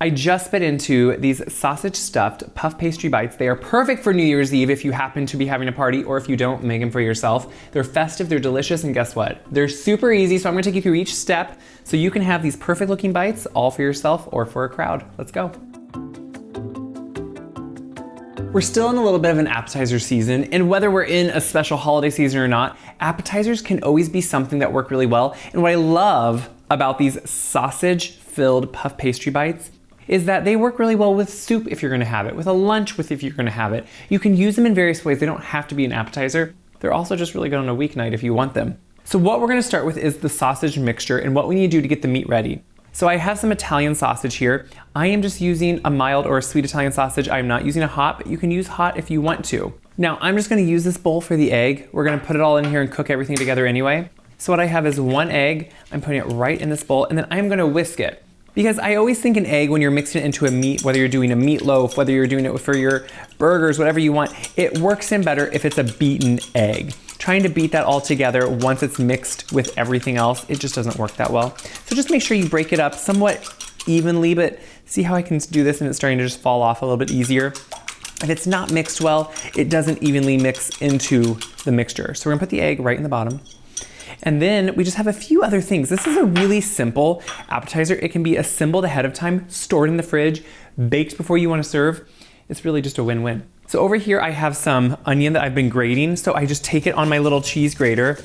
I just bit into these sausage stuffed puff pastry bites. They are perfect for New Year's Eve if you happen to be having a party, or if you don't, make them for yourself. They're festive, they're delicious, and guess what? They're super easy, so I'm gonna take you through each step so you can have these perfect looking bites all for yourself or for a crowd. Let's go. We're still in a little bit of an appetizer season, and whether we're in a special holiday season or not, appetizers can always be something that work really well. And what I love about these sausage-filled puff pastry bites is that they work really well with soup if you're gonna have it, with a lunch if you're gonna have it. You can use them in various ways. They don't have to be an appetizer. They're also just really good on a weeknight if you want them. So what we're gonna start with is the sausage mixture and what we need to do to get the meat ready. So I have some Italian sausage here. I am just using a mild or a sweet Italian sausage. I'm not using a hot, but you can use hot if you want to. Now I'm just gonna use this bowl for the egg. We're gonna put it all in here and cook everything together anyway. So what I have is one egg. I'm putting it right in this bowl, and then I'm gonna whisk it. Because I always think an egg, when you're mixing it into a meat, whether you're doing a meatloaf, whether you're doing it for your burgers, whatever you want, it works in better if it's a beaten egg. Trying to beat that all together once it's mixed with everything else, it just doesn't work that well. So just make sure you break it up somewhat evenly, but see how I can do this and it's starting to just fall off a little bit easier. If it's not mixed well, it doesn't evenly mix into the mixture. So we're gonna put the egg right in the bottom. And then we just have a few other things. This is a really simple appetizer. It can be assembled ahead of time, stored in the fridge, baked before you want to serve. It's really just a win-win. So over here I have some onion that I've been grating. So I just take it on my little cheese grater,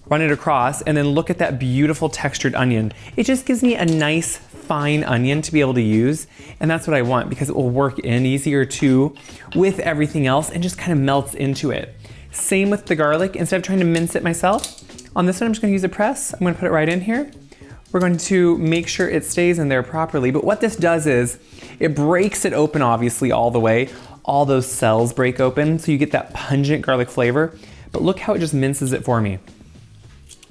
run it across, and then look at that beautiful textured onion. It just gives me a nice fine onion to be able to use. And that's what I want because it will work in easier too with everything else and just kind of melts into it. Same with the garlic. Instead of trying to mince it myself, on this one, I'm just gonna use a press. I'm gonna put it right in here. We're going to make sure it stays in there properly. But what this does is, it breaks it open obviously all the way. All those cells break open, so you get that pungent garlic flavor. But look how it just minces it for me.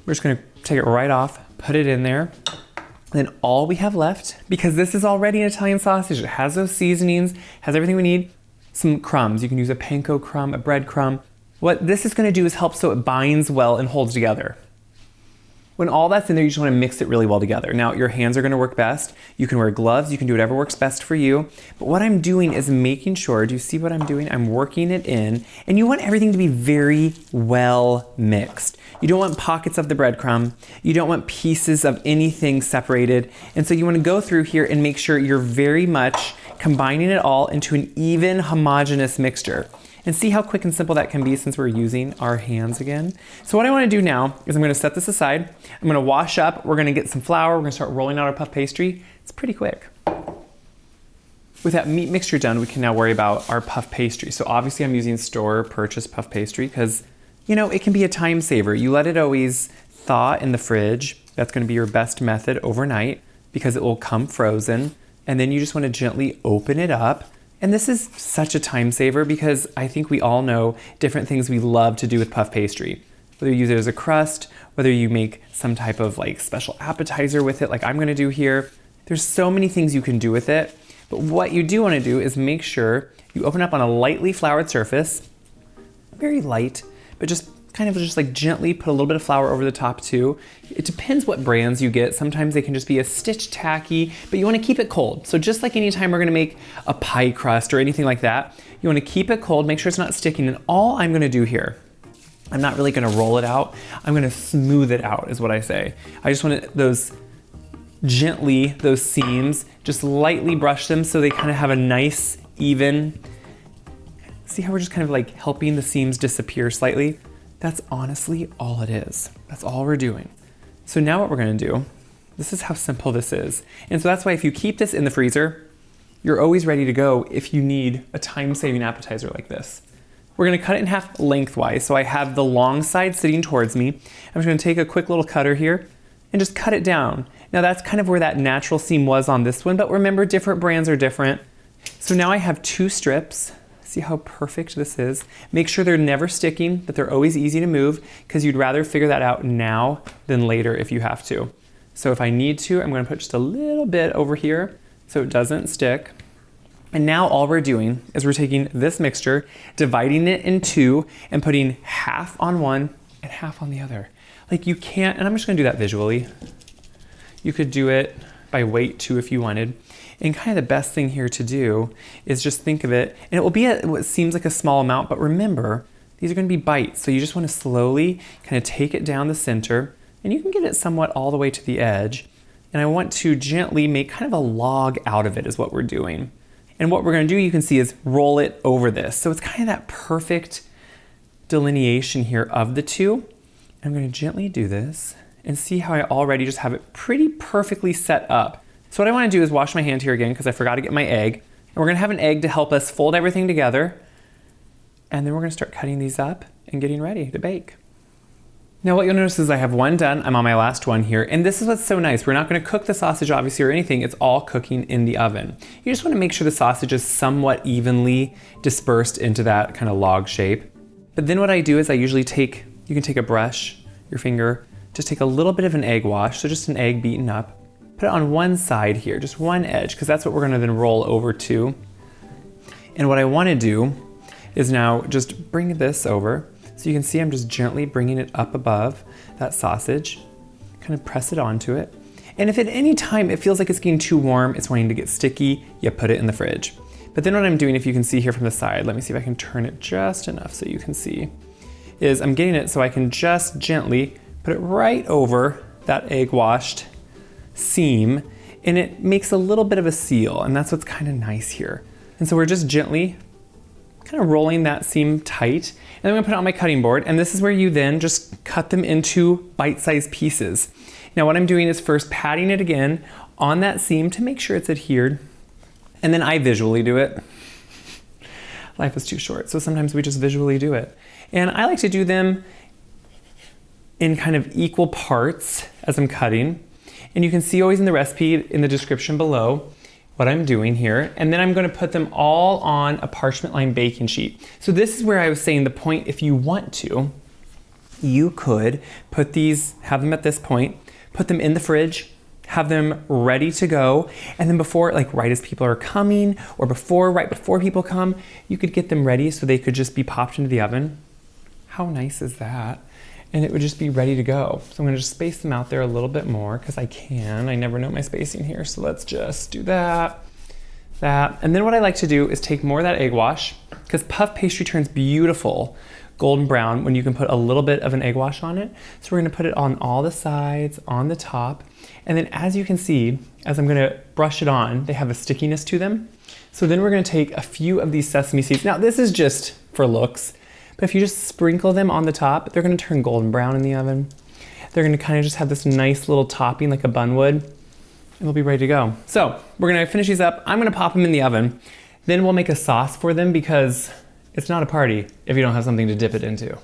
We're just gonna take it right off, put it in there. Then all we have left, because this is already an Italian sausage, it has those seasonings, has everything we need, some crumbs. You can use a panko crumb, a breadcrumb. What this is gonna do is help so it binds well and holds together. When all that's in there, you just wanna mix it really well together. Now, your hands are gonna work best. You can wear gloves, you can do whatever works best for you. But what I'm doing is making sure, do you see what I'm doing? I'm working it in, and you want everything to be very well mixed. You don't want pockets of the breadcrumb. You don't want pieces of anything separated. And so you wanna go through here and make sure you're very much combining it all into an even homogeneous mixture. And see how quick and simple that can be since we're using our hands again. So what I wanna do now is I'm gonna set this aside. I'm gonna wash up, we're gonna get some flour, we're gonna start rolling out our puff pastry. It's pretty quick. With that meat mixture done, we can now worry about our puff pastry. So obviously I'm using store purchased puff pastry because, you know, it can be a time saver. You let it always thaw in the fridge. That's gonna be your best method overnight because it will come frozen. And then you just wanna gently open it up. And this is such a time saver because I think we all know different things we love to do with puff pastry. Whether you use it as a crust, whether you make some type of like special appetizer with it like I'm gonna do here. There's so many things you can do with it. But what you do wanna do is make sure you open up on a lightly floured surface, very light, but just kind of just like gently put a little bit of flour over the top too. It depends what brands you get. Sometimes they can just be a stitch tacky, but you wanna keep it cold. So just like anytime we're gonna make a pie crust or anything like that, you wanna keep it cold, make sure it's not sticking. And all I'm gonna do here, I'm not really gonna roll it out. I'm gonna smooth it out is what I say. I just want those seams, just lightly brush them so they kind of have a nice, even, see how we're just kind of like helping the seams disappear slightly? That's honestly all it is. That's all we're doing. So now what we're gonna do, this is how simple this is. And so that's why if you keep this in the freezer, you're always ready to go if you need a time-saving appetizer like this. We're gonna cut it in half lengthwise. So I have the long side sitting towards me. I'm just gonna take a quick little cutter here and just cut it down. Now that's kind of where that natural seam was on this one, but remember different brands are different. So now I have 2 strips. See how perfect this is? Make sure they're never sticking, that they're always easy to move because you'd rather figure that out now than later if you have to. So if I need to, I'm gonna put just a little bit over here so it doesn't stick. And now all we're doing is we're taking this mixture, dividing it in 2 and putting half on one and half on the other. Like you can't, and I'm just gonna do that visually. You could do it by weight too if you wanted. And kind of the best thing here to do is just think of it, and it will be what seems like a small amount, but remember, these are gonna be bites. So you just wanna slowly kind of take it down the center, and you can get it somewhat all the way to the edge. And I want to gently make kind of a log out of it is what we're doing. And what we're gonna do, you can see, is roll it over this. So it's kind of that perfect delineation here of the two. I'm gonna gently do this and see how I already just have it pretty perfectly set up. So what I wanna do is wash my hand here again because I forgot to get my egg. And we're gonna have an egg to help us fold everything together. And then we're gonna start cutting these up and getting ready to bake. Now what you'll notice is I have one done. I'm on my last one here. And this is what's so nice. We're not gonna cook the sausage obviously or anything. It's all cooking in the oven. You just wanna make sure the sausage is somewhat evenly dispersed into that kind of log shape. But then what I do is I usually you can take a brush, your finger, just take a little bit of an egg wash, so just an egg beaten up, put it on one side here, just one edge, because that's what we're gonna then roll over to. And what I wanna do is now just bring this over. So you can see I'm just gently bringing it up above that sausage, kind of press it onto it. And if at any time it feels like it's getting too warm, it's wanting to get sticky, you put it in the fridge. But then what I'm doing, if you can see here from the side, let me see if I can turn it just enough so you can see, is I'm getting it so I can just gently put it right over that egg washed seam, and it makes a little bit of a seal, and that's what's kind of nice here. And so we're just gently kind of rolling that seam tight, and then I'm gonna put it on my cutting board, and this is where you then just cut them into bite-sized pieces. Now what I'm doing is first patting it again on that seam to make sure it's adhered, and then I visually do it. Life is too short, so sometimes we just visually do it. And I like to do them in kind of equal parts as I'm cutting. And you can see always in the recipe in the description below what I'm doing here. And then I'm gonna put them all on a parchment lined baking sheet. So this is where I was saying the point, if you want to, you could put these, have them at this point, put them in the fridge, have them ready to go. And then before, like right as people are coming or right before people come, you could get them ready so they could just be popped into the oven. How nice is that? And it would just be ready to go. So I'm gonna just space them out there a little bit more because I can. I never know my spacing here, so let's just do that. And then what I like to do is take more of that egg wash, because puff pastry turns beautiful golden brown when you can put a little bit of an egg wash on it. So we're gonna put it on all the sides, on the top. And then as you can see, as I'm gonna brush it on, they have a stickiness to them. So then we're gonna take a few of these sesame seeds. Now this is just for looks, but if you just sprinkle them on the top, they're gonna turn golden brown in the oven. They're gonna kind of just have this nice little topping like a bun would, and they'll be ready to go. So we're gonna finish these up. I'm gonna pop them in the oven. Then we'll make a sauce for them because it's not a party if you don't have something to dip it into.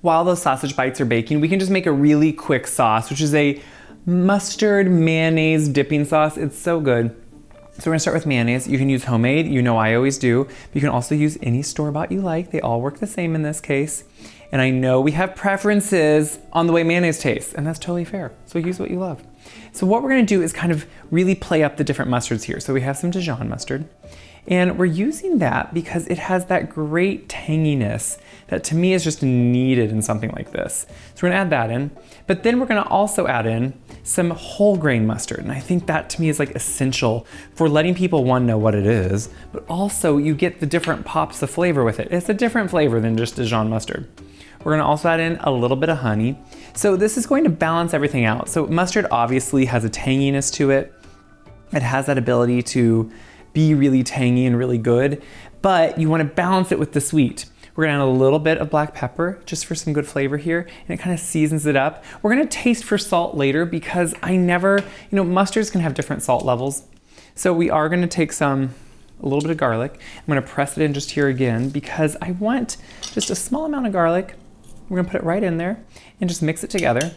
While those sausage bites are baking, we can just make a really quick sauce, which is a mustard mayonnaise dipping sauce. It's so good. So we're gonna start with mayonnaise. You can use homemade, you know I always do. You can also use any store-bought you like. They all work the same in this case. And I know we have preferences on the way mayonnaise tastes, and that's totally fair. So use what you love. So what we're gonna do is kind of really play up the different mustards here. So we have some Dijon mustard, and we're using that because it has that great tanginess that to me is just needed in something like this. So we're gonna add that in, but then we're gonna also add in some whole grain mustard. And I think that to me is like essential for letting people, one, know what it is, but also you get the different pops of flavor with it. It's a different flavor than just Dijon mustard. We're gonna also add in a little bit of honey. So this is going to balance everything out. So mustard obviously has a tanginess to it. It has that ability to be really tangy and really good, but you wanna balance it with the sweet. We're gonna add a little bit of black pepper just for some good flavor here, and it kind of seasons it up. We're gonna taste for salt later because mustards can have different salt levels. So we are gonna take a little bit of garlic. I'm gonna press it in just here again because I want just a small amount of garlic. We're gonna put it right in there and just mix it together.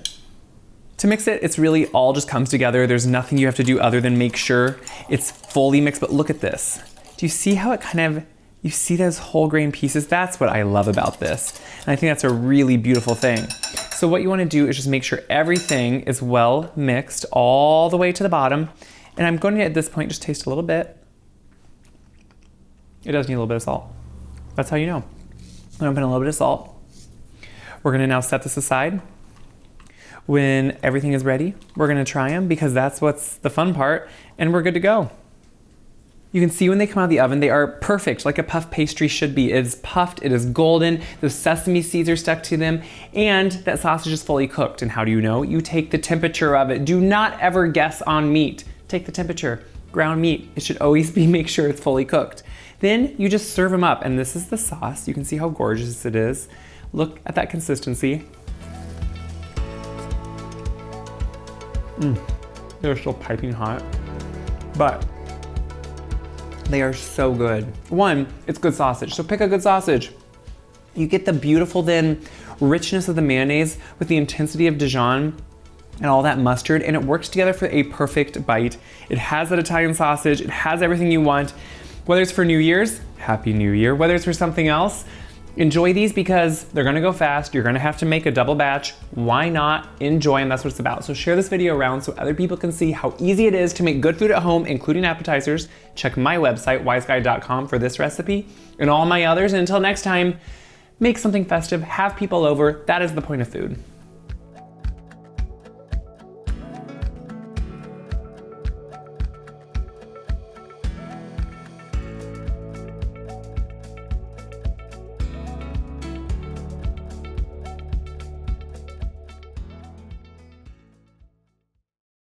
To mix it, it's really all just comes together. There's nothing you have to do other than make sure it's fully mixed, but look at this. Do you see how it you see those whole grain pieces? That's what I love about this. And I think that's a really beautiful thing. So what you wanna do is just make sure everything is well mixed all the way to the bottom. And I'm going to, at this point, just taste a little bit. It does need a little bit of salt. That's how you know. I'm gonna put a little bit of salt. We're gonna now set this aside. When everything is ready, we're gonna try them because that's what's the fun part, and we're good to go. You can see when they come out of the oven, they are perfect, like a puff pastry should be. It is puffed, it is golden, the sesame seeds are stuck to them, and that sausage is fully cooked. And how do you know? You take the temperature of it. Do not ever guess on meat. Take the temperature. Ground meat, it should always be, make sure it's fully cooked. Then you just serve them up, and this is the sauce. You can see how gorgeous it is. Look at that consistency. They're still piping hot, but they are so good. One, it's good sausage, so pick a good sausage. You get the beautiful then richness of the mayonnaise with the intensity of Dijon and all that mustard, and it works together for a perfect bite. It has that Italian sausage, it has everything you want. Whether it's for New Year's, Happy New Year. Whether it's for something else, enjoy these because they're gonna go fast. You're gonna have to make a double batch. Why not enjoy them? That's what it's about. So share this video around so other people can see how easy it is to make good food at home, including appetizers. Check my website, wyseguide.com, for this recipe and all my others. And until next time, make something festive, have people over. That is the point of food.